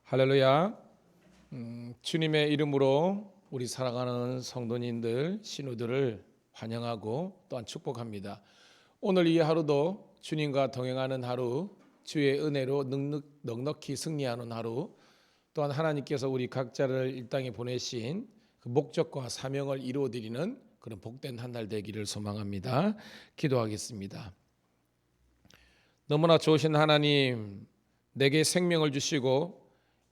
할렐루야. 주님의 이름으로 우리 사랑하는 성도님들, 신우들을 환영하고 또한 축복합니다. 오늘 이 하루도 주님과 동행하는 하루, 주의 은혜로 넉넉히 승리하는 하루, 또한 하나님께서 우리 각자를 이 땅에 보내신 그 목적과 사명을 이루어드리는 그런 복된 한 날 되기를 소망합니다. 기도하겠습니다. 너무나 좋으신 하나님, 내게 생명을 주시고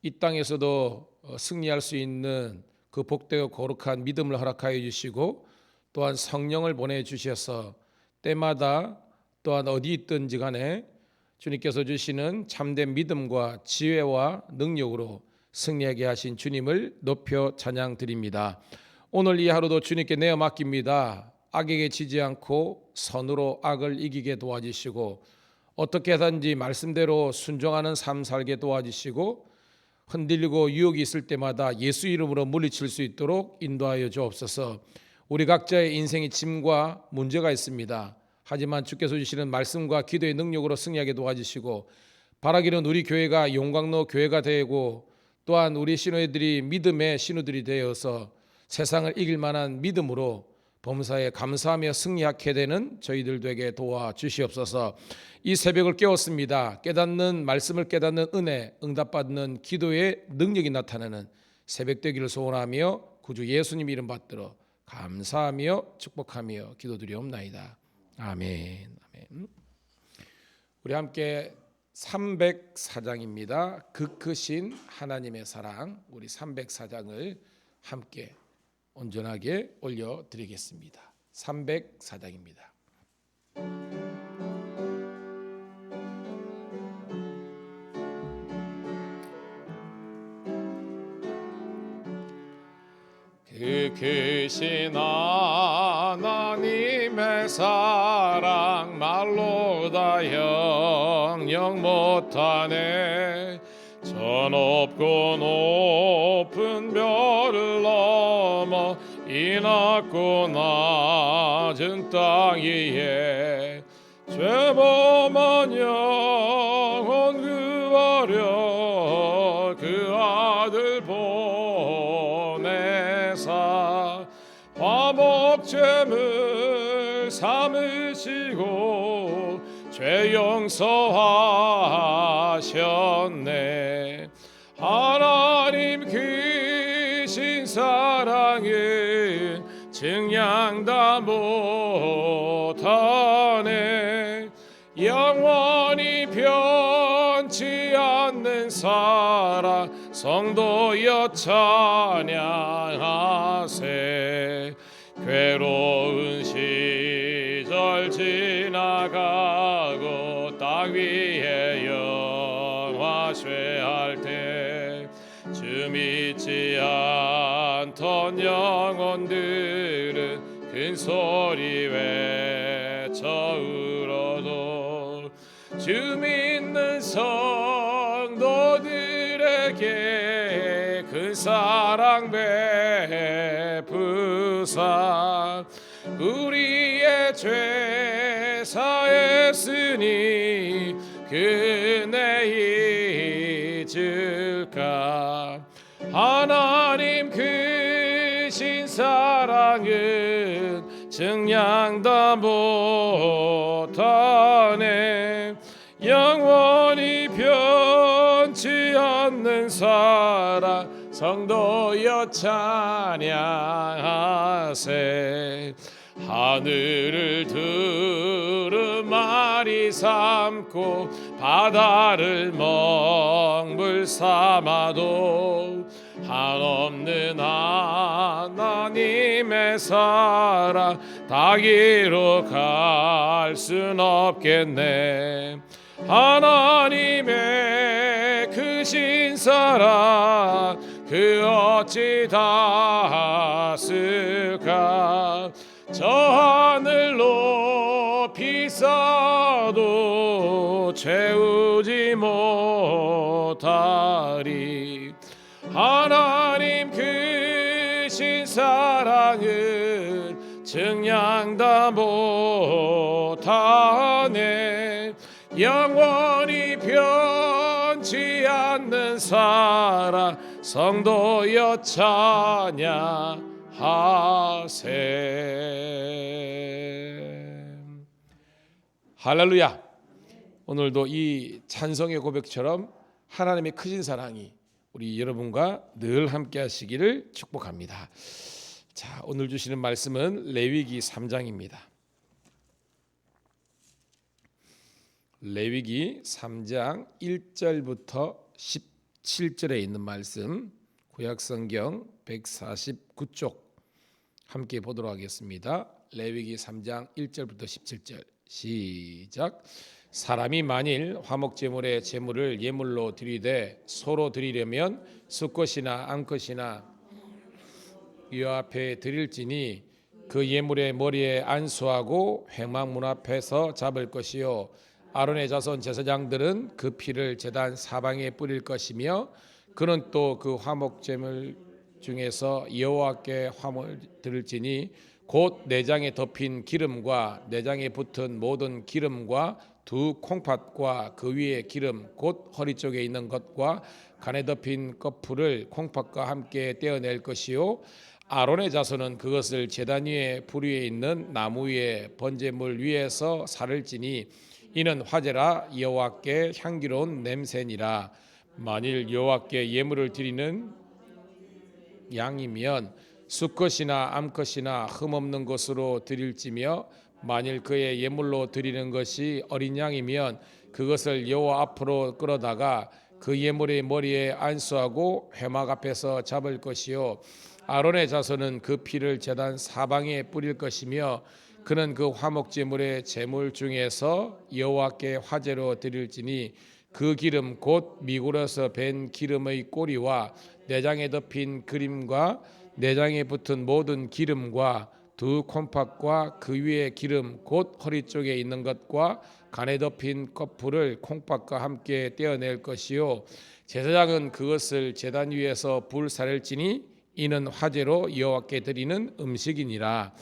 이 땅에서도 승리할 수 있는 그 복되고 거룩한 믿음을 허락하여 주시고 또한 성령을 보내주셔서 때마다 또한 어디 있든지 간에 주님께서 주시는 참된 믿음과 지혜와 능력으로 승리하게 하신 주님을 높여 찬양드립니다. 오늘 이 하루도 주님께 내어 맡깁니다. 악에게 지지 않고 선으로 악을 이기게 도와주시고 어떻게 하든지 말씀대로 순종하는 삶 살게 도와주시고 흔들리고 유혹이 있을 때마다 예수 이름으로 물리칠 수 있도록 인도하여 주옵소서. 우리 각자의 인생의 짐과 문제가 있습니다. 하지만 주께서 주시는 말씀과 기도의 능력으로 승리하게 도와주시고 바라기는 우리 교회가 용광로 교회가 되고 또한 우리 신우들이 믿음의 신우들이 되어서 세상을 이길 만한 믿음으로 범사에 감사하며 승리하게 되는 저희들 되게 도와주시옵소서. 이 새벽을 깨웠습니다. 깨닫는 말씀을 깨닫는 은혜, 응답받는 기도의 능력이 나타나는 새벽 되기를 소원하며 구주 예수님 이름 받들어 감사하며 축복하며 기도드리옵나이다. 아멘. 아멘. 우리 함께 304장입니다. 그 크신 하나님의 사랑, 우리 304장을 함께 온전하게 올려드리겠습니다. 304장입니다. 그 크신 하나님의 사랑 말로 다 영영 못하네. 저 높고 높은 별을 넘어 이 낮고 낮은 땅 위에 죄범한 영혼 구하려 그 아들 보내사 화목제물 삼으시고 죄 용서하셨네. 하나님 크신 사랑은 증량 다 못하네. 영원히 변치 않는 사랑 성도여 찬양하세. 괴로운 시절 지나가고 땅 위에 영화쇠할 때 주 믿지 않던 영혼들은 큰 소리 외쳐 울어도 주 믿는 성도들에게 큰 사랑 베푸사 우리의 죄 사했으니 그네 잊을까. 하나님 크신 사랑은 증량 다 못하네. 영원히 변치 않는 사랑 성도여 찬양하세. 하늘을 두루마리 삼고 바다를 먹물 삼아도 한없는 하나님의 사랑 다 이루 갈 순 없겠네. 하나님의 크신 사랑 그 어찌 닿았을까. 저 하늘 높이 쌓아도 채우지 못하리. 하나님 크신 사랑은 증량 다 못하네. 영원히 변치 변치 않는 사랑 성도여 찬양하세. 할렐루야. 오늘도 이 찬송의 고백처럼 하나님의 크신 사랑이 우리 여러분과 늘 함께 하시기를 축복합니다. 자, 오늘 주시는 말씀은 레위기 3장입니다. 레위기 3장 1절부터 17절에 있는 말씀, 구약성경 149쪽 함께 보도록 하겠습니다. 레위기 3장 1절부터 17절 시작. 사람이 만일 화목제물의 제물을 예물로 드리되 서로 드리려면 수컷이나 암컷이나 여호와 앞에 드릴지니 그 예물의 머리에 안수하고 회막문 앞에서 잡을 것이요 아론의 자손 제사장들은 그 피를 제단 사방에 뿌릴 것이며 그는 또 그 화목제물 중에서 여호와께 화목을 드릴지니 곧 내장에 덮인 기름과 내장에 붙은 모든 기름과 두 콩팥과 그 위에 기름 곧 허리 쪽에 있는 것과 간에 덮인 거풀을 콩팥과 함께 떼어낼 것이요 아론의 자손은 그것을 제단 위에 불 위에 있는 나무 위에 번제물 위에서 살을 찌니 이는 화제라 여호와께 향기로운 냄새니라. 만일 여호와께 예물을 드리는 양이면 수컷이나 암컷이나 흠없는 것으로 드릴지며 만일 그의 예물로 드리는 것이 어린 양이면 그것을 여호와 앞으로 끌어다가 그 예물의 머리에 안수하고 회막 앞에서 잡을 것이요 아론의 자손은 그 피를 제단 사방에 뿌릴 것이며 그는 그 화목제물의 제물 중에서 여호와께 화제로 드릴지니 그 기름 곧 미굴어서 밴 기름의 꼬리와 내장에 덮인 그림과 내장에 붙은 모든 기름과 두 콩팥과 그 위에 기름 곧 허리 쪽에 있는 것과 간에 덮인 거풀을 콩팥과 함께 떼어낼 것이요 제사장은 그것을 제단 위에서 불사를 지니 이는 화제로 여호와께 드리는 음식이니라.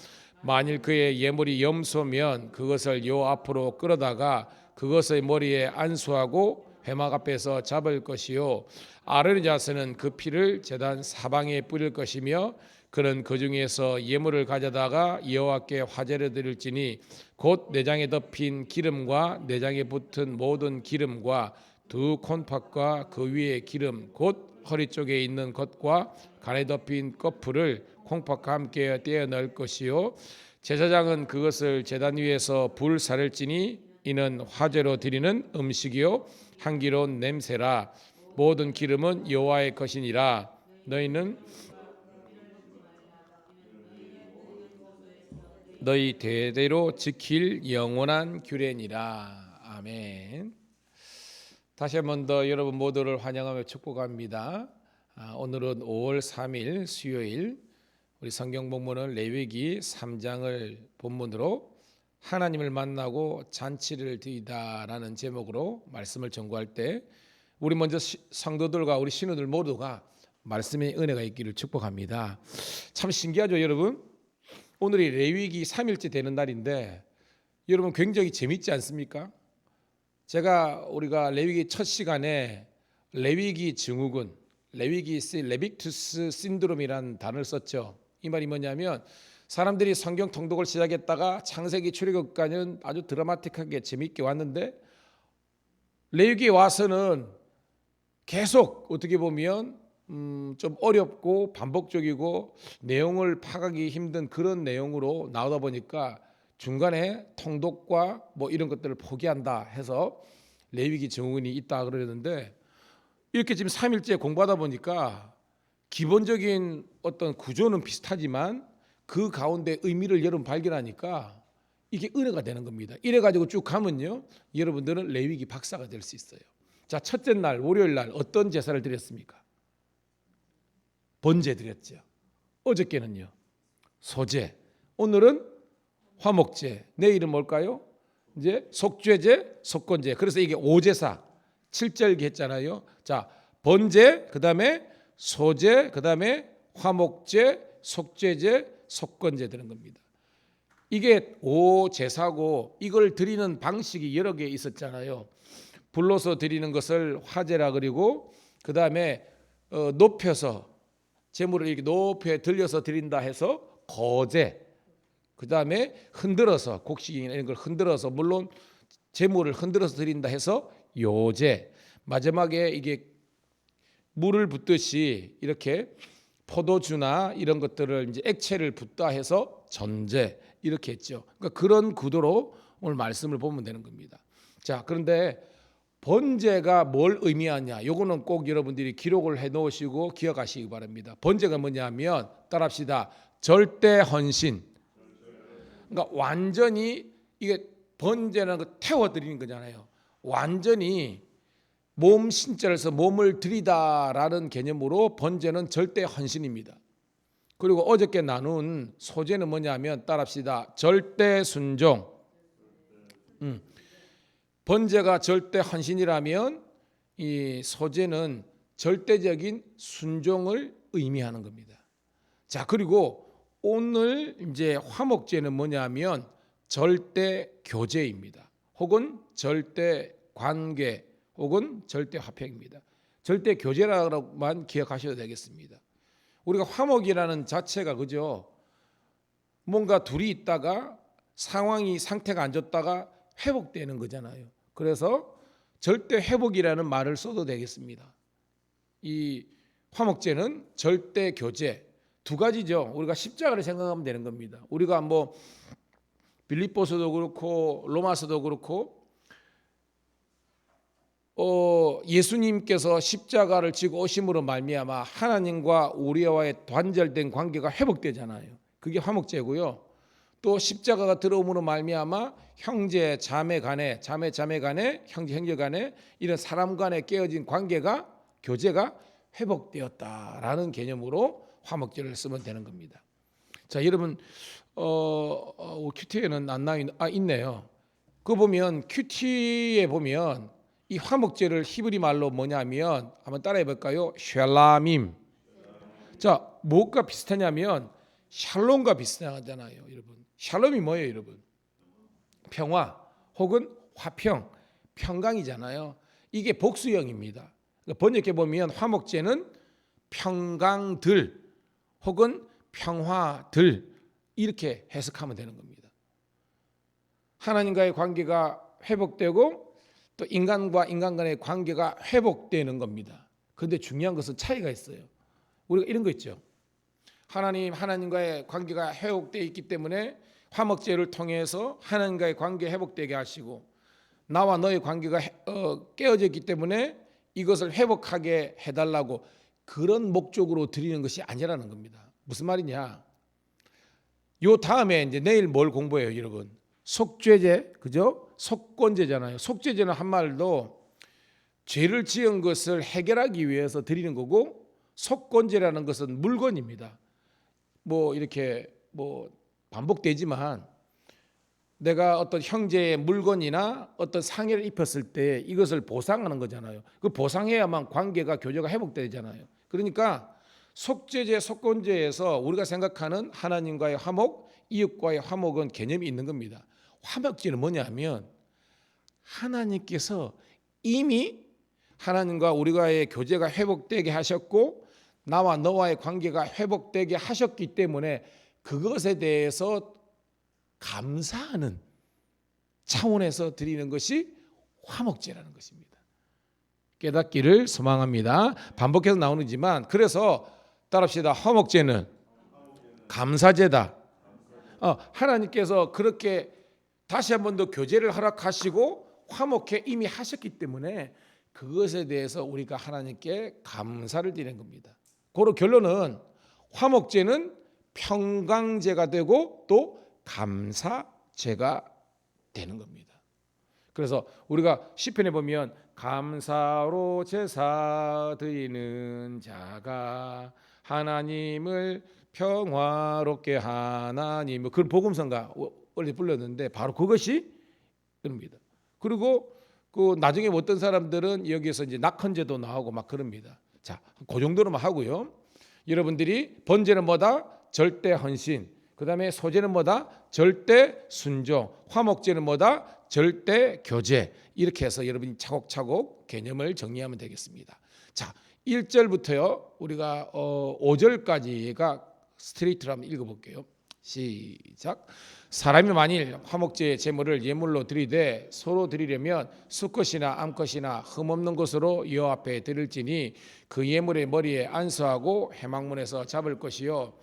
만일 그의 예물이 염소면 그것을 여호와 앞으로 끌어다가 그것의 머리에 안수하고 회막 앞에서 잡을 것이요 아론의 자손은 그 피를 제단 사방에 뿌릴 것이며 그는 그 중에서 예물을 가져다가 여호와께 화제를 드릴지니 곧 내장에 덮인 기름과 내장에 붙은 모든 기름과 두 콩팥과 그 위에 기름 곧 허리 쪽에 있는 것과 간에 덮인 거풀을 콩팥과 함께 떼어 넣을 것이요 제사장은 그것을 제단 위에서 불사를 찌니 이는 화제로 드리는 음식이요 향기로운 냄새라. 모든 기름은 여호와의 것이니라. 너희 대대로 지킬 영원한 규례니라. 아멘. 다시 한 번 더 여러분 모두를 환영하며 축복합니다. 오늘은 5월 3일 수요일 우리 성경 본문은 레위기 3장을 본문으로 하나님을 만나고 잔치를 드리다라는 제목으로 말씀을 전구할 때 우리 먼저 성도들과 우리 신우들 모두가 말씀의 은혜가 있기를 축복합니다. 참 신기하죠 여러분. 오늘이 레위기 3일째 되는 날인데 여러분 굉장히 재밌지 않습니까? 우리가 레위기 첫 시간에 레위기 증후군, 레빅투스 신드롬이라는 단어를 썼죠. 이 말이 뭐냐면 사람들이 성경 통독을 시작했다가 창세기 출애굽까지는 아주 드라마틱하게 재미있게 왔는데 레위기에 와서는 계속 어떻게 보면 좀 어렵고 반복적이고 내용을 파악하기 힘든 그런 내용으로 나오다 보니까 중간에 통독과 뭐 이런 것들을 포기한다 해서 레위기 증후군이 있다 그러는데 이렇게 지금 3일째 공부하다 보니까 기본적인 어떤 구조는 비슷하지만 그 가운데 의미를 여러분 발견하니까 이게 은혜가 되는 겁니다. 이래가지고 쭉 가면요 여러분들은 레위기 박사가 될 수 있어요. 자, 첫째 날 월요일 날 어떤 제사를 드렸습니까? 번제 드렸죠. 어저께는요 소제, 오늘은 화목제, 내일은 뭘까요? 이제 속죄제, 속건제. 그래서 이게 5제사 7절기 했잖아요. 자, 번제, 그다음에 소제, 그다음에 화목제, 속죄제, 속건제 되는 겁니다. 이게 5제사고 이걸 드리는 방식이 여러 개 있었잖아요. 불로서 드리는 것을 화제라 그리고 그 다음에 높여서 제물을 이렇게 높여 들려서 드린다 해서 거제. 그 다음에 흔들어서 곡식이나 이런 걸 흔들어서 물론 제물을 흔들어서 드린다 해서 요제. 마지막에 이게 물을 붓듯이 이렇게 포도주나 이런 것들을 이제 액체를 붓다 해서 전제 이렇게 했죠. 그러니까 그런 구도로 오늘 말씀을 보면 되는 겁니다. 자, 그런데 번제가 뭘 의미하냐? 요거는 꼭 여러분들이 기록을 해 놓으시고 기억하시기 바랍니다. 번제가 뭐냐면 따라합시다. 절대 헌신. 그러니까 완전히 이게 번제라는 거 태워 드리는 거잖아요. 완전히 몸 신자를 해서 몸을 드리다라는 개념으로 번제는 절대 헌신입니다. 그리고 어저께 나눈 소제는 뭐냐면 따라합시다. 절대 순종. 번제가 절대 헌신이라면 이 소제는 절대적인 순종을 의미하는 겁니다. 자, 그리고 오늘 이제 화목제는 뭐냐면 절대 교제입니다. 혹은 절대 관계 혹은 절대 화평입니다. 절대 교제라고만 기억하셔도 되겠습니다. 우리가 화목이라는 자체가 그죠? 뭔가 둘이 있다가 상태가 안 좋다가 회복되는 거잖아요. 그래서 절대 회복이라는 말을 써도 되겠습니다. 이 화목제는 절대 교제 두 가지죠. 우리가 십자가를 생각하면 되는 겁니다. 우리가 뭐 빌립보서도 그렇고 로마서도 그렇고 예수님께서 십자가를 지고 오심으로 말미암아 하나님과 우리와의 단절된 관계가 회복되잖아요. 그게 화목제고요. 또 십자가가 들어옴으로 말미암아 형제 자매 간에 형제 간에 이런 사람 간에 깨어진 관계가 교제가 회복되었다라는 개념으로 화목제를 쓰면 되는 겁니다. 자, 여러분 큐티에는 안 나와 있네요. 그 보면 큐티에 보면 이 화목제를 히브리 말로 뭐냐면 한번 따라해 볼까요? 샬람임. 자, 뭐가 비슷하냐면 샬롬과 비슷하잖아요, 여러분. 샬롬이 뭐예요, 여러분? 평화 혹은 화평, 평강이잖아요. 이게 복수형입니다. 번역해 보면 화목제는 평강들 혹은 평화들 이렇게 해석하면 되는 겁니다. 하나님과의 관계가 회복되고 또 인간과 인간 간의 관계가 회복되는 겁니다. 그런데 중요한 것은 차이가 있어요. 우리가 이런 거 있죠. 하나님과의 관계가 회복되어 있기 때문에 화목제를 통해서 하나님과의 관계 회복되게 하시고 나와 너의 관계가 깨어져 있기 때문에 이것을 회복하게 해달라고 그런 목적으로 드리는 것이 아니라는 겁니다. 무슨 말이냐? 요 다음에 이제 내일 뭘 공부해요, 여러분? 속죄제, 그죠? 속건제잖아요. 속죄제는 한 말도 죄를 지은 것을 해결하기 위해서 드리는 거고 속건제라는 것은 물건입니다. 뭐 이렇게 뭐 반복되지만 내가 어떤 형제의 물건이나 어떤 상해를 입혔을 때 이것을 보상하는 거잖아요. 그 보상해야만 관계가 교제가 회복되잖아요. 그러니까 속죄제, 속건제에서 우리가 생각하는 하나님과의 화목, 이웃과의 화목은 개념이 있는 겁니다. 화목제는 뭐냐면 하나님께서 이미 하나님과 우리와의 교제가 회복되게 하셨고 나와 너와의 관계가 회복되게 하셨기 때문에 그것에 대해서 감사하는 차원에서 드리는 것이 화목제라는 것입니다. 깨닫기를 소망합니다. 반복해서 나오지만 그래서 따라합시다. 화목제는 감사제다. 하나님께서 그렇게 다시 한 번 더 교제를 허락하시고 화목해 이미 하셨기 때문에 그것에 대해서 우리가 하나님께 감사를 드리는 겁니다. 고로 결론은 화목제는 평강제가 되고 또 감사제가 되는 겁니다. 그래서 우리가 시편에 보면 감사로 제사 드리는 자가 하나님을 평화롭게 하나님, 그런 복음성가 원래 불렀는데 바로 그것이 그럽니다. 그리고 그 나중에 어떤 사람들은 여기에서 이제 낙헌제도 나오고 막 그럽니다. 자, 그 정도로만 하고요. 여러분들이 번제는 뭐다? 절대 헌신. 그다음에 소제는 뭐다? 절대 순종. 화목제는 뭐다? 절대, 교제 이렇게 해서 여러분이 차곡차곡 개념을 정리하면 되겠습니다. 자, 1절부터요. 우리가 5절까지가 스트레이트로 한번 읽어볼게요. 시작. 사람이 만일 화목제의 제물을 예물로 드리되 서로 드리려면 수컷이나 암컷이나 흠없는 것으로 여호와 앞에 드릴지니 그 예물의 머리에 안수하고 회막문에서 잡을 것이요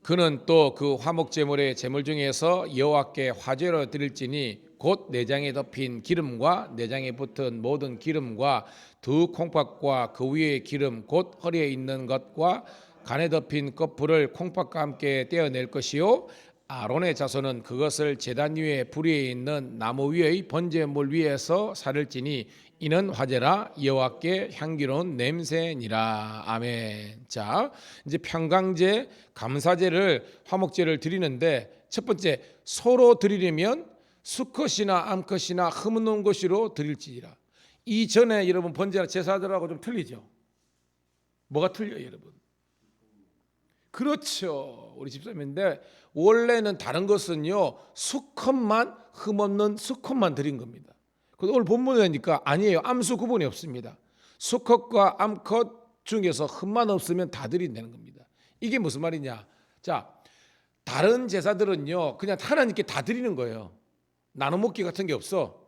그는 또 그 화목제물의 제물 중에서 여호와께 화제로 드릴지니 곧 내장에 덮인 기름과 내장에 붙은 모든 기름과 두 콩팥과 그 위의 기름 곧 허리에 있는 것과 간에 덮인 kop불을 콩팥과 함께 떼어낼 것이요 아론의 자손은 그것을 제단 위에 불 위에 있는 나무 위의 번제물 위에서 사를지니 이는 화제라 여호와께 향기로운 냄새니라. 아멘. 자, 이제 평강제, 감사제를 화목제를 드리는데 첫 번째 서로 드리려면 수컷이나 암컷이나 흠없는 것으로 드릴지니라. 이전에 여러분 번제나 제사들하고 좀 틀리죠. 뭐가 틀려요, 여러분? 그렇죠. 우리 집사님인데 원래는 다른 것은요 수컷만 흠없는 수컷만 드린 겁니다. 오늘 본문에 보니까 아니에요. 암수 구분이 없습니다. 수컷과 암컷 중에서 흠만 없으면 다 드린다는 겁니다. 이게 무슨 말이냐? 자, 다른 제사들은요 그냥 하나님께 다 드리는 거예요. 나눠 먹기 같은 게 없어.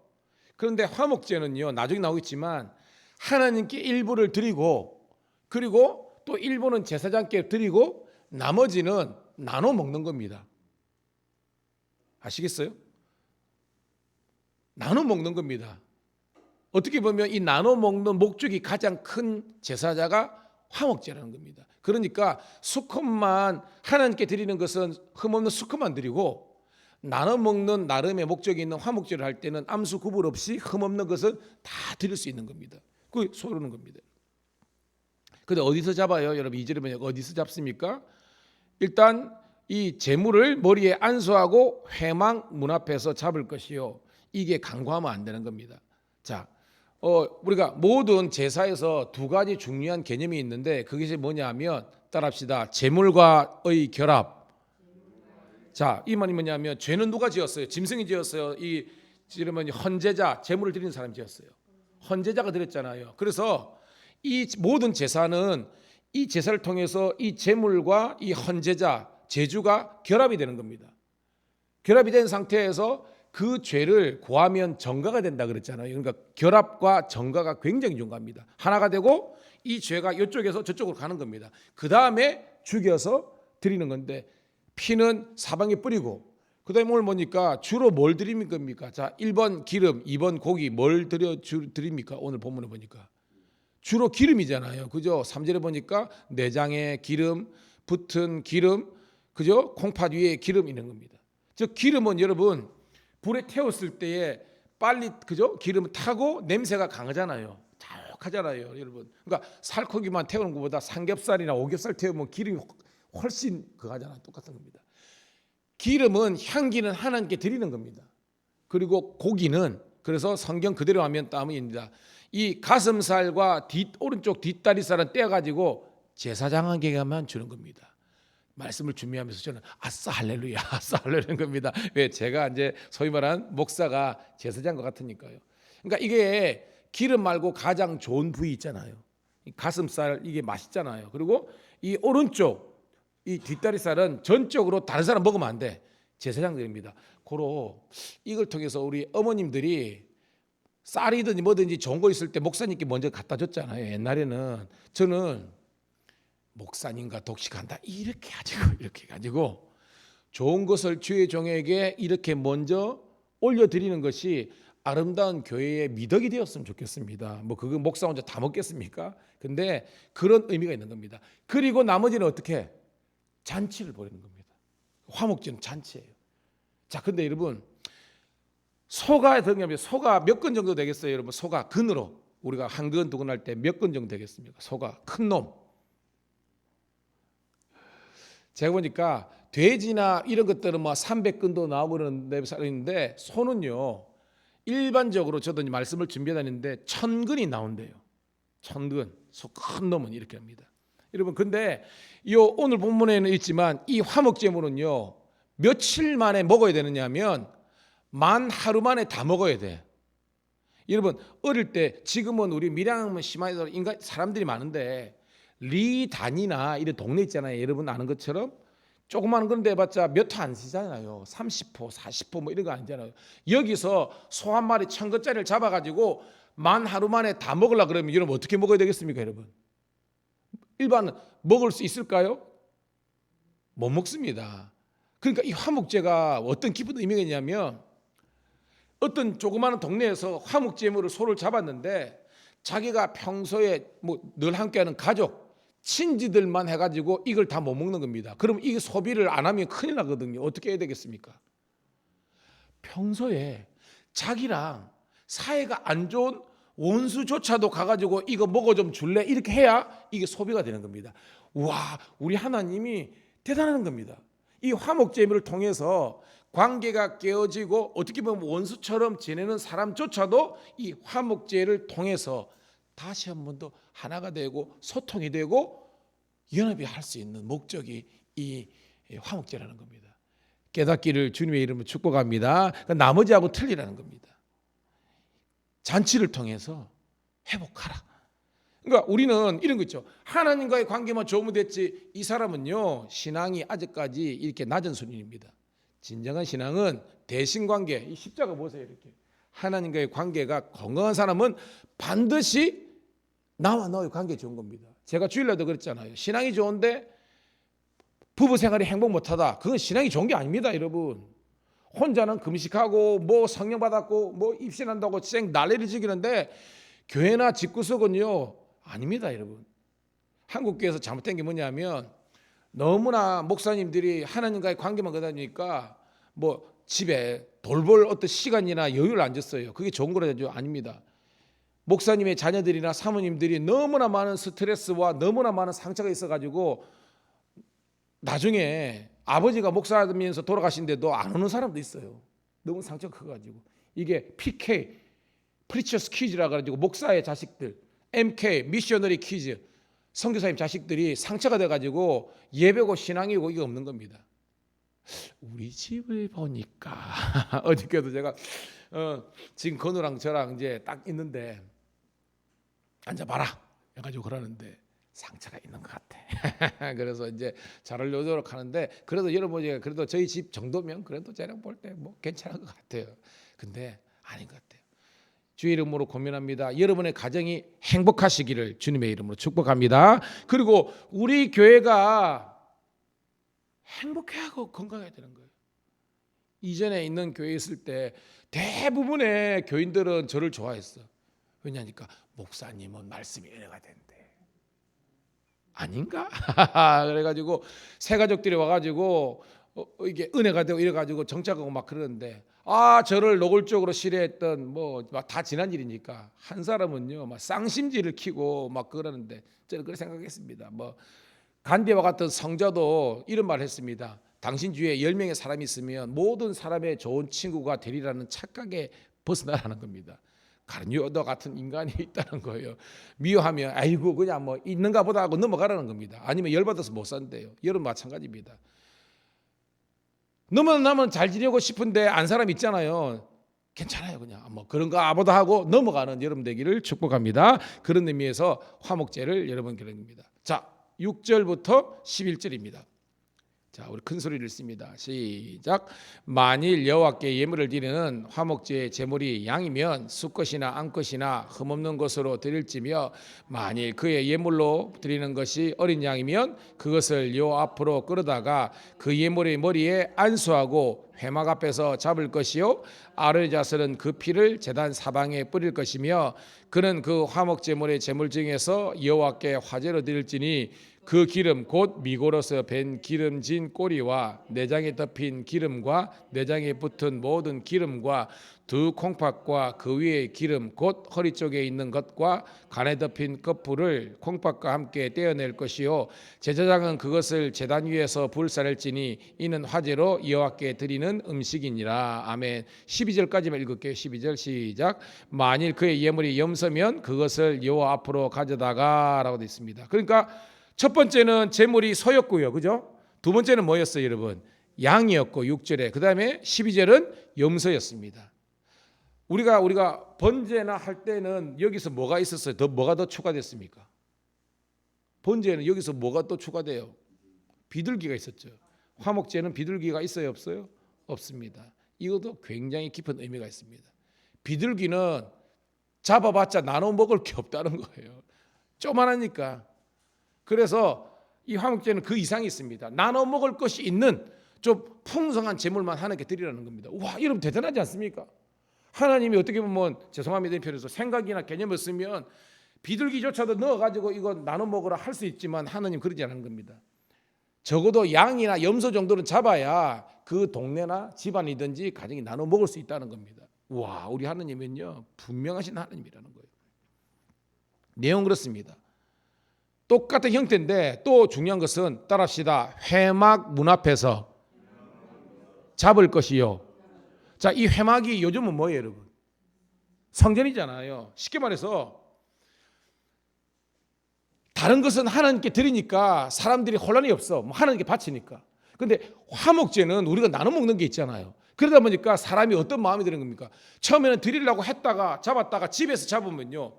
그런데 화목제는요 나중에 나오겠지만 하나님께 일부를 드리고 그리고 또 일부는 제사장께 드리고 나머지는 나눠 먹는 겁니다. 아시겠어요? 나눠 먹는 겁니다. 어떻게 보면 이 나눠 먹는 목적이 가장 큰 제사자가 화목제라는 겁니다. 그러니까 수컷만 하나님께 드리는 것은 흠없는 수컷만 드리고 나눠 먹는 나름의 목적이 있는 화목제를 할 때는 암수 구분 없이 흠없는 것은 다 드릴 수 있는 겁니다. 그게 소르는 겁니다. 근데 어디서 잡아요? 여러분 2절에 보면 어디서 잡습니까? 일단 이 제물을 머리에 안수하고 회막 문 앞에서 잡을 것이요. 이게 간과하면 안 되는 겁니다. 자, 우리가 모든 제사에서 두 가지 중요한 개념이 있는데 그것이 뭐냐면 따라합시다. 제물과의 결합. 자, 이 말이 뭐냐면 죄는 누가 지었어요? 짐승이 지었어요. 이 이러면 헌제자, 제물을 드리는 사람이 지었어요. 헌제자가 드렸잖아요. 그래서 이 모든 제사는 이 제사를 통해서 이 제물과 이 헌제자, 제주가 결합이 되는 겁니다. 결합이 된 상태에서 그 죄를 고하면 정가가 된다 그랬잖아요. 그러니까 결합과 정가가 굉장히 중요합니다. 하나가 되고 이 죄가 이쪽에서 저쪽으로 가는 겁니다. 그 다음에 죽여서 드리는 건데 피는 사방에 뿌리고 그 다음에 오늘 보니까 주로 뭘 드리는 겁니까? 자, 1번 기름, 2번 고기 뭘 드립니까? 오늘 본문에 보니까 주로 기름이잖아요. 그죠? 3절에 보니까 내장에 기름, 붙은 기름, 그죠? 콩팥 위에 기름 있는 겁니다. 즉 기름은 여러분 불에 태웠을 때에 빨리 그죠? 기름을 타고 냄새가 강하잖아요. 자욱하잖아요, 여러분. 그러니까 살코기만 태우는 것보다 삼겹살이나 오겹살 태우면 기름이 훨씬 그하잖아요. 똑같은 겁니다. 기름은 향기는 하나님께 드리는 겁니다. 그리고 고기는 그래서 성경 그대로 하면 땀입니다. 이 가슴살과 오른쪽 뒷다리살은 떼어가지고 제사장에게만 주는 겁니다. 말씀을 준비하면서 저는 아싸 할렐루야 아싸 할렐루야는 겁니다. 왜? 제가 이제 소위 말한 목사가 제사장과 같으니까요. 그러니까 이게 기름 말고 가장 좋은 부위 있잖아요. 가슴살 이게 맛있잖아요. 그리고 이 오른쪽 이 뒷다리살은 전적으로 다른 사람 먹으면 안 돼. 제사장들입니다. 고로 이걸 통해서 우리 어머님들이 쌀이든지 뭐든지 좋은 거 있을 때 목사님께 먼저 갖다 줬잖아요. 옛날에는 저는 목사님과 독식한다 이렇게 가지고 좋은 것을 주의 종에게 이렇게 먼저 올려드리는 것이 아름다운 교회의 미덕이 되었으면 좋겠습니다. 뭐 그거 목사 혼자 다 먹겠습니까? 근데 그런 의미가 있는 겁니다. 그리고 나머지는 어떻게? 잔치를 벌이는 겁니다. 화목제는 잔치예요. 자, 근데 여러분 소가 등하면 소가 몇 근 정도 되겠어요, 여러분? 소가 근으로 우리가 한 근, 두 근 할 때 몇 근 정도 되겠습니까? 소가 큰 놈. 제가 보니까 돼지나 이런 것들은 뭐 300근도 나오고 그러는데 있는데 소는요 일반적으로 저도 말씀을 준비해 다니는데 1000근이 나온대요. 1000근 소 큰 놈은 이렇게 합니다. 여러분, 근데 요 오늘 본문에는 있지만 이 화목제물은요 며칠 만에 먹어야 되느냐면 만 하루 만에 다 먹어야 돼. 여러분, 어릴 때, 지금은 우리 밀양은 심하게 인간 사람들이 많은데 리단이나 이런 동네 있잖아요. 여러분 아는 것처럼 조그마한 건데 해봤자 몇 호 안 쓰잖아요. 30호, 40호 뭐 이런 거 아니잖아요. 여기서 소 한 마리 1,000근짜리를 잡아가지고 만 하루 만에 다 먹으려고 그러면 여러분 어떻게 먹어야 되겠습니까, 여러분? 일반 먹을 수 있을까요? 못 먹습니다. 그러니까 이 화목제가 어떤 깊은 의미가 있냐면 어떤 조그마한 동네에서 화목제물을 소를 잡았는데 자기가 평소에 뭐 늘 함께하는 가족, 친지들만 해가지고 이걸 다 못 먹는 겁니다. 그럼 이 소비를 안 하면 큰일 나거든요. 어떻게 해야 되겠습니까? 평소에 자기랑 사이가 안 좋은 원수조차도 가가지고 이거 먹어 좀 줄래? 이렇게 해야 이게 소비가 되는 겁니다. 와, 우리 하나님이 대단한 겁니다. 이 화목제물을 통해서 관계가 깨어지고 어떻게 보면 원수처럼 지내는 사람조차도 이 화목제를 통해서 다시 한 번 더 하나가 되고 소통이 되고 연합이 할 수 있는 목적이 이 화목제라는 겁니다. 깨닫기를 주님의 이름으로 축복합니다. 나머지하고 틀리라는 겁니다. 잔치를 통해서 회복하라. 그러니까 우리는 이런 거 있죠. 하나님과의 관계만 좋으면 됐지. 이 사람은요 신앙이 아직까지 이렇게 낮은 수준입니다. 진정한 신앙은 대신관계, 이 십자가 보세요. 이렇게 하나님과의 관계가 건강한 사람은 반드시 나와 너의 관계 좋은 겁니다. 제가 주일날도 그랬잖아요. 신앙이 좋은데 부부 생활이 행복 못하다. 그건 신앙이 좋은 게 아닙니다, 여러분. 혼자는 금식하고 뭐 성령 받았고 뭐 입신한다고 쌩 난리를 지기는데 교회나 집구석은요 아닙니다, 여러분. 한국교회에서 잘못된 게 뭐냐면 너무나 목사님들이 하나님과의 관계만 그러다니까 뭐 집에 돌볼 어떤 시간이나 여유를 안 줬어요. 그게 좋은 거라죠? 아닙니다. 목사님의 자녀들이나 사모님들이 너무나 많은 스트레스와 너무나 많은 상처가 있어가지고 나중에 아버지가 목사하면서 돌아가신데도 안 오는 사람도 있어요. 너무 상처가 커가지고. 이게 PK, 프리처스 키즈라 가지고 목사의 자식들, MK, 미셔너리 키즈, 선교사님 자식들이 상처가 돼가지고 예배고 신앙이고 이게 없는 겁니다. 우리 집을 보니까 어저께도 제가 지금 건우랑 저랑 이제 딱 있는데 앉아봐라 해가지고 그러는데 상처가 있는 것 같아. 그래서 이제 잘하려고 하는데 그래도 여러분이 그래도 저희 집 정도면 그래도 제가 볼 때 뭐 괜찮은 것 같아요. 근데 아닌 것 같아요. 주의 이름으로 고민합니다. 여러분의 가정이 행복하시기를 주님의 이름으로 축복합니다. 그리고 우리 교회가 행복해하고 건강해야 되는 거예요. 이전에 있는 교회에 있을 때 대부분의 교인들은 저를 좋아했어. 왜냐니까 목사님은 말씀이 은혜가 된대. 아닌가? 그래가지고 새 가족들이 와가지고 이게 은혜가 되고 이래가지고 정착하고 막 그러는데 저를 노골적으로 싫어했던 뭐 다 지난 일이니까 한 사람은요 막 쌍심지를 키고 막 그러는데 저는 그렇게 생각했습니다. 뭐 간디와 같은 성자도 이런 말을 했습니다. 당신 주위에 10명의 사람이 있으면 모든 사람의 좋은 친구가 되리라는 착각에 벗어나라는 겁니다. 가룟유다 같은 인간이 있다는 거예요. 미워하면 아이고 그냥 뭐 있는가 보다 하고 넘어가라는 겁니다. 아니면 열받아서 못 산대요. 여러분 마찬가지입니다. 너무 나면 잘 지내고 싶은데 안 사람 있잖아요. 괜찮아요. 그냥 뭐 그런가 보다 하고 넘어가는 여러분 되기를 축복합니다. 그런 의미에서 화목제를 여러분 기록합니다. 자, 6절부터 11절입니다. 자, 우리 큰 소리를 씁니다. 시작. 만일 여호와께 예물을 드리는 화목제의 제물이 양이면 수컷이나 암컷이나 흠없는 것으로 드릴지며 만일 그의 예물로 드리는 것이 어린 양이면 그것을 요 앞으로 끌어다가 그 예물의 머리에 안수하고 회막 앞에서 잡을 것이요 아론의 자손은 그 피를 제단 사방에 뿌릴 것이며 그는 그 화목제물의 제물 중에서 여호와께 화제로 드릴지니 그 기름 곧 미고로서 밴 기름진 꼬리와 내장에 덮인 기름과 내장에 붙은 모든 기름과 두 콩팥과 그 위에 기름 곧 허리 쪽에 있는 것과 간에 덮인 끝불을 콩팥과 함께 떼어낼 것이요 제사장은 그것을 제단 위에서 불사를지니 이는 화제로 여호와께 드리는 음식이니라. 아멘. 12절까지만 읽을게요. 12절 시작. 만일 그의 예물이 염소면 그것을 여호와 앞으로 가져다가 라고 되어 있습니다. 그러니까 첫 번째는 제물이 소였고요. 그죠? 두 번째는 뭐였어요, 여러분? 양이었고 6절에. 그다음에 12절은 염소였습니다. 우리가 번제나 할 때는 여기서 뭐가 있었어요? 뭐가 더 추가됐습니까? 번제는 여기서 뭐가 또 추가돼요? 비둘기가 있었죠. 화목제는 비둘기가 있어요, 없어요? 없습니다. 이것도 굉장히 깊은 의미가 있습니다. 비둘기는 잡아봤자 나눠 먹을 게 없다는 거예요. 쪼만하니까. 그래서 이 화목제는 그 이상이 있습니다. 나눠 먹을 것이 있는 좀 풍성한 제물만 하나님께 드리라는 겁니다. 와, 여러분 대단하지 않습니까? 하나님이 어떻게 보면 죄송합니다 편에서 생각이나 개념을 쓰면 비둘기조차도 넣어가지고 이거 나눠 먹으라 할 수 있지만 하나님 그러지 않은 겁니다. 적어도 양이나 염소 정도는 잡아야 그 동네나 집안이든지 가정이 나눠 먹을 수 있다는 겁니다. 와, 우리 하나님은요 분명하신 하나님이라는 거예요. 내용 그렇습니다. 똑같은 형태인데 또 중요한 것은 따라합시다. 회막 문 앞에서 잡을 것이요. 자, 이 회막이 요즘은 뭐예요, 여러분? 성전이잖아요. 쉽게 말해서 다른 것은 하나님께 드리니까 사람들이 혼란이 없어. 하나님께 바치니까. 근데 화목제는 우리가 나눠 먹는 게 있잖아요. 그러다 보니까 사람이 어떤 마음이 드는 겁니까? 처음에는 드리려고 했다가 잡았다가 집에서 잡으면요.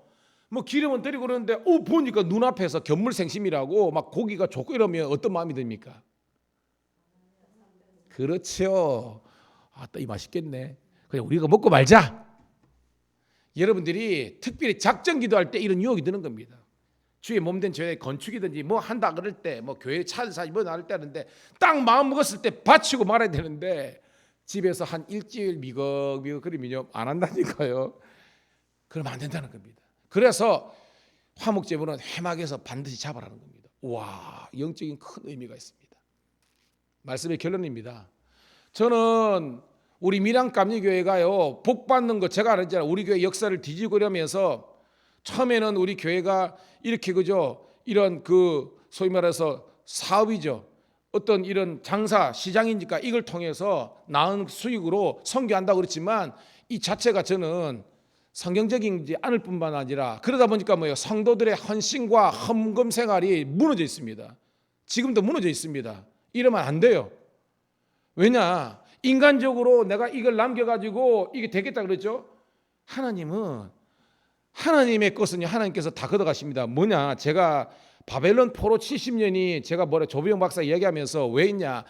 뭐 기름은 드리고 그러는데 보니까 눈앞에서 견물생심이라고 막 고기가 좋고 이러면 어떤 마음이 듭니까? 그렇죠. 이 맛있겠네. 그냥 우리가 먹고 말자. 여러분들이 특별히 작정 기도할 때 이런 유혹이 드는 겁니다. 주의 몸된 죄 건축이든지 뭐 한다 그럴 때 뭐 교회 차사지 뭐 나를 때 하는데 딱 마음 먹었을 때 바치고 말아야 되는데 집에서 한 일주일 미걱미걱 그러면요 안 한다니까요. 그러면 안 된다는 겁니다. 그래서 화목제물은 회막에서 반드시 잡아라는 겁니다. 와, 영적인 큰 의미가 있습니다. 말씀의 결론입니다. 저는 우리 밀양감리교회가요 복 받는 거 제가 알았잖아요. 우리 교회 역사를 뒤지고 이러면서 처음에는 우리 교회가 이렇게 그죠 이런 그 소위 말해서 사업이죠. 어떤 이런 장사 시장이니까 이걸 통해서 나은 수익으로 선교한다고 그랬지만 이 자체가 저는 성경적이지 않을 뿐만 아니라 그러다 보니까 뭐예요? 성도들의 헌신과 헌금 생활이 무너져 있습니다. 지금도 무너져 있습니다. 이러면 안 돼요. 왜냐? 인간적으로 내가 이걸 남겨가지고 이게 되겠다 그랬죠? 하나님은 하나님의 것은 하나님께서 다 걷어가십니다. 뭐냐? 제가 바벨론 포로 70년이 제가 조비영 박사 이야기하면서 왜 있냐?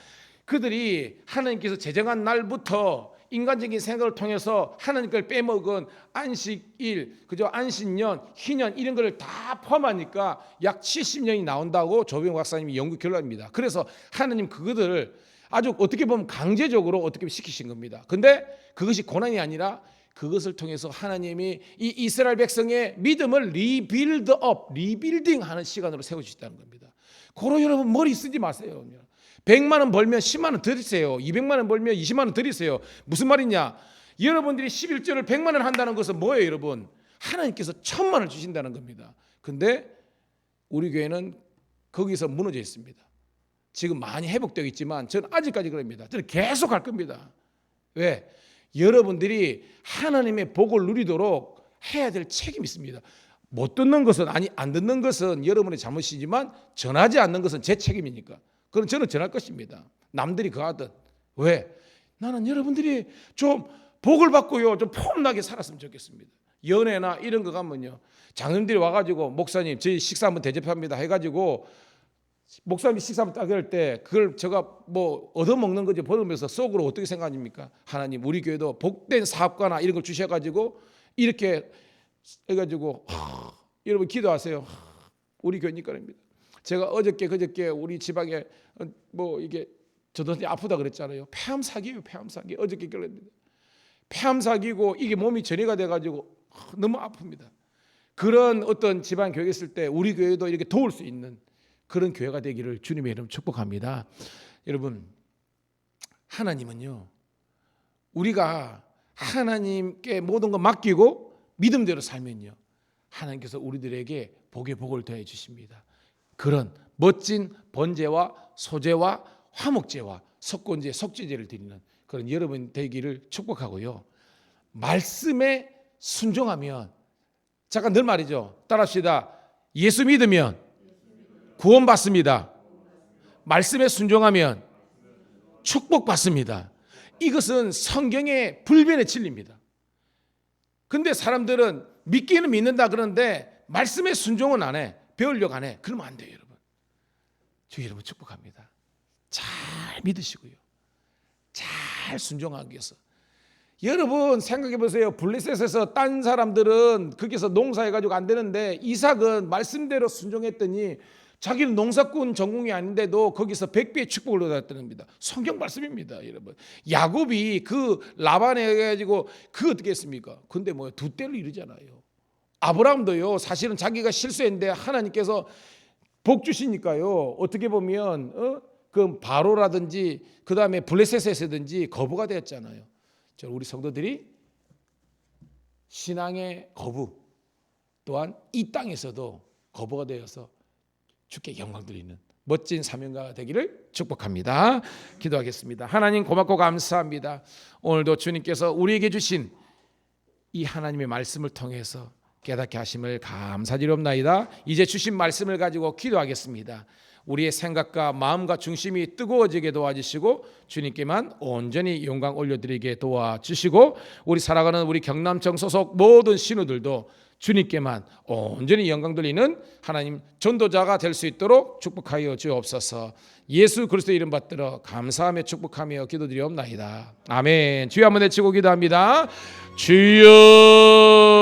그들이 하나님께서 제정한 날부터 인간적인 생각을 통해서 하나님 걸 빼먹은 안식일, 그죠? 안식년, 희년 이런 걸 다 포함하니까 약 70년이 나온다고 조비영 박사님이 연구 결론입니다. 그래서 하나님 그것을 아주 어떻게 보면 강제적으로 어떻게 시키신 겁니다. 근데 그것이 고난이 아니라 그것을 통해서 하나님이 이 이스라엘 백성의 믿음을 리빌드업, 리빌딩하는 시간으로 세우시다는 겁니다. 고로 여러분 머리 쓰지 마세요. 100만 원 벌면 10만 원 드리세요. 200만 원 벌면 20만 원 드리세요. 무슨 말이냐? 여러분들이 11조를 100만 원 한다는 것은 뭐예요, 여러분? 하나님께서 1000만 원을 주신다는 겁니다. 근데 우리 교회는 거기서 무너져 있습니다. 지금 많이 회복되고 있지만 저는 아직까지 그럽니다. 저는 계속 할 겁니다. 왜? 여러분들이 하나님의 복을 누리도록 해야 될 책임이 있습니다. 못 듣는 것은 안 듣는 것은 여러분의 잘못이지만 전하지 않는 것은 제 책임이니까. 그럼 저는 전할 것입니다. 남들이 그하든. 왜? 나는 여러분들이 좀 복을 받고요 좀 폼나게 살았으면 좋겠습니다. 연애나 이런 거 가면요 장님들이 와가지고 목사님 저희 식사 한번 대접합니다 해가지고 목사님이 식사 한번 딱 할 때 그걸 제가 뭐 얻어먹는 거지 버리면서 속으로 어떻게 생각합니까? 하나님 우리 교회도 복된 사업가나 이런 걸 주셔가지고 이렇게 해가지고 여러분 기도하세요. 우리 교회니까입니다. 제가 어저께 그저께 우리 지방에 뭐 이게 저도 아프다 그랬잖아요. 폐암 사기예요. 폐암 사기. 어저께 결론입니다. 폐암 사기고 이게 몸이 전이가 돼가지고 너무 아픕니다. 그런 어떤 지방 교회에 있을 때 우리 교회도 이렇게 도울 수 있는 그런 교회가 되기를 주님의 이름 축복합니다. 여러분 하나님은요 우리가 하나님께 모든 거 맡기고 믿음대로 살면요 하나님께서 우리들에게 복의 복을 더해 주십니다. 그런 멋진 번제와 소제와 화목제와 석곤제, 속죄제를 드리는 그런 여러분 되기를 축복하고요. 말씀에 순종하면 잠깐 늘 말이죠. 따라합시다. 예수 믿으면 구원받습니다. 말씀에 순종하면 축복받습니다. 이것은 성경의 불변의 진리입니다. 근데 사람들은 믿기는 믿는다 그러는데 말씀에 순종은 안 해. 배우려고 안 해. 그러면 안 돼요, 여러분. 주 여러분 축복합니다. 잘 믿으시고요. 잘 순종하기 위해서. 여러분 생각해 보세요. 블레셋에서 딴 사람들은 거기서 농사해가지고 안 되는데 이삭은 말씀대로 순종했더니 자기는 농사꾼 전공이 아닌데도 거기서 100배의 축복을 얻었다는 겁니다. 성경 말씀입니다, 여러분. 야곱이 그 라반에 해가지고 그 어떻게 했습니까? 근데 뭐요? 두 때를 이루잖아요. 아브라함도요. 사실은 자기가 실수했는데 하나님께서 복 주시니까요. 어떻게 보면 그 바로라든지 그 다음에 블레셋에서든지 거부가 되었잖아요. 우리 성도들이 신앙의 거부 또한 이 땅에서도 거부가 되어서 주께 영광 드리는 멋진 사명가가 되기를 축복합니다. 기도하겠습니다. 하나님 고맙고 감사합니다. 오늘도 주님께서 우리에게 주신 이 하나님의 말씀을 통해서 깨닫게 하심을 감사드리옵나이다. 이제 주신 말씀을 가지고 기도하겠습니다. 우리의 생각과 마음과 중심이 뜨거워지게 도와주시고 주님께만 온전히 영광 올려드리게 도와주시고 우리 살아가는 우리 경남청 소속 모든 신우들도 주님께만 온전히 영광 돌리는 하나님 전도자가 될 수 있도록 축복하여 주옵소서. 예수 그리스도의 이름 받들어 감사하며 축복하며 기도드리옵나이다. 아멘. 주여 한번 외치고 기도합니다. 주여